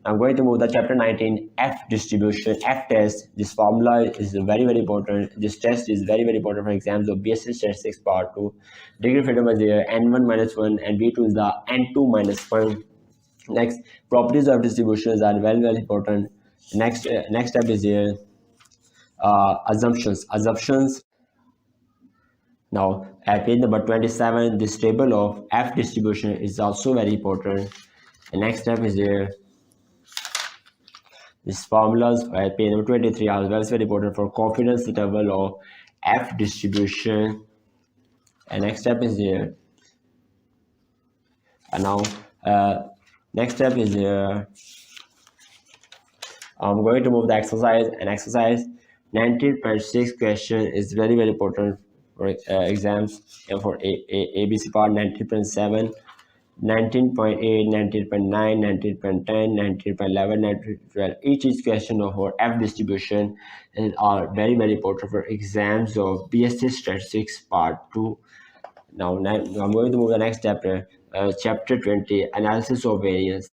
I'm going to move the chapter 19, F distribution, F test. This formula is very important. This test is very important for exams of BSC Statistics Part 2. Degree of freedom is here, N1 minus 1, and B2 is the N2 minus 1. Next, properties of distributions are very important. Next step is here, assumptions. Now, at page number 27, this table of F distribution is also very important. The next step is here, these formulas at page number 23 are very important for confidence interval of F distribution. And next step is here. And now, next step is here. I'm going to move the exercise. And exercise 19.6 question is very important for exams and for ABC part. 19.7, 19.8, 19.9, 19.10, 19.11, 19.12. Each question of our F distribution and are very important for exams of BSC Statistics Part 2. Now I'm going to move the next chapter, chapter 20, analysis of variance.